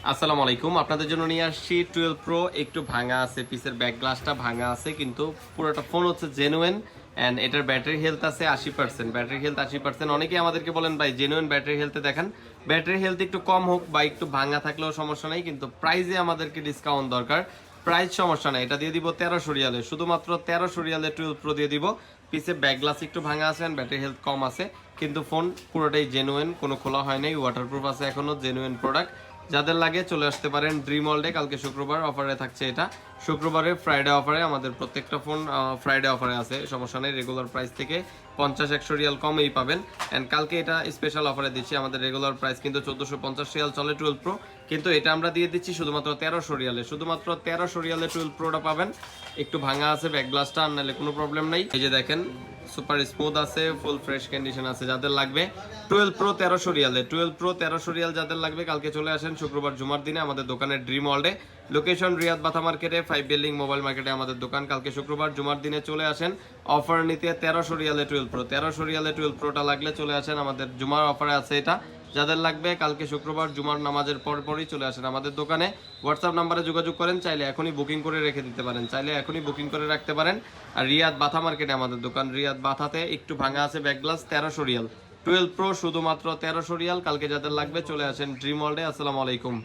আসসালামু আলাইকুম, আপনাদের জন্য নিয়ে আসছি 12 প্রো। একটু ভাঙা আছে, পিসের ব্যাক গ্লাসটা ভাঙা আছে, কিন্তু পুরোটা ফোন হচ্ছে জেনুইন অ্যান্ড এটার ব্যাটারি হেলথ আছে 80%। Battery health 80%। অনেকেই আমাদেরকে বলেন ভাই জেনুইন ব্যাটারি হেলথে দেখান। ব্যাটারি হেলথ একটু কম হোক বা একটু ভাঙা থাকলেও সমস্যা নেই, কিন্তু প্রাইসে আমাদেরকে ডিসকাউন্ট দরকার। প্রাইস সমস্যা নেই, এটা দিয়ে দিব 1300 রিয়ালে, শুধুমাত্র 1300 রিয়ালে 12 প্রো দিয়ে দিব। পিসে ব্যাক গ্লাস একটু ভাঙা আছে, ব্যাটারি হেলথ কম আছে, কিন্তু ফোন পুরোটাই জেনুইন, কোনো খোলা হয় নাই, ওয়াটারপ্রুফ আছে, এখনো জেনুইন প্রোডাক্ট। যাদের লাগে চলে আসতে পারেন ড্রিম ওয়ার্ল্ডে। কালকে শুক্রবার অফারে থাকছে এটা, শুক্রবারে ফ্রাইডে অফারে। আমাদের প্রত্যেকটা ফোন ফ্রাইডে অফারে আছে, সমস্যা নেই। রেগুলার প্রাইস থেকে 50-100 রিয়াল কমেই পাবেন। অ্যান্ড কালকে এটা স্পেশাল অফারে দিচ্ছি। আমাদের রেগুলার প্রাইস কিন্তু 1450 রিয়াল চলে 12 প্রো, কিন্তু এটা আমরা দিয়ে দিচ্ছি শুধুমাত্র 1300 রিয়ালে। শুধুমাত্র 1300 রিয়ালে 12 প্রোটা পাবেন। একটু ভাঙা আছে ব্যাক গ্লাসটা, আর নাহলে কোনো প্রবলেম নেই। এই যে দেখেন, সুপার স্মুথ আছে, ফুল ফ্রেশ কন্ডিশন আছে। যাদের লাগবে 12 প্রো 1300 রিয়ালে, 12 প্রো 1300 রিয়াল যাদের লাগবে কালকে চলে আসেন শুক্রবার জুমার দিনে আমাদের দোকানের ড্রিম ওয়ার্ল্ডে। লোকেশন রিয়াদ বাথা মার্কেটে, 5 বিল্ডিং মোবাইল মার্কেটে আমাদের দোকান। কালকে শুক্রবার জুমার দিনে চলে আসেন অফার নিতে। 1300 রিয়ালে 12 প্রো, 1300 রিয়ালে 12 প্রোটা লাগলে চলে আসেন, আমাদের জুমার অফারে আছে এটা। যাদের লাগবে কালকে শুক্রবার জুমার নামাজের পরপরই চলে আসেন আমাদের দোকানে। হোয়াটসঅ্যাপ নাম্বারে যোগাযোগ করেন, চাইলে এখনই বুকিং করে রেখে দিতে পারেন, চাইলে এখনই বুকিং করে রাখতে পারেন। আর রিয়াদ বাথা মার্কেটে আমাদের দোকান, রিয়াদ বাথাতে। একটু ভাঙা আছে ব্যাক গ্লাস, 1300 রিয়াল 12 প্রো শুধুমাত্র 1300 রিয়াল। কালকে যাদের লাগবে চলে আসেন ড্রিম ওয়ার্ল্ডে। আসসালামু আলাইকুম।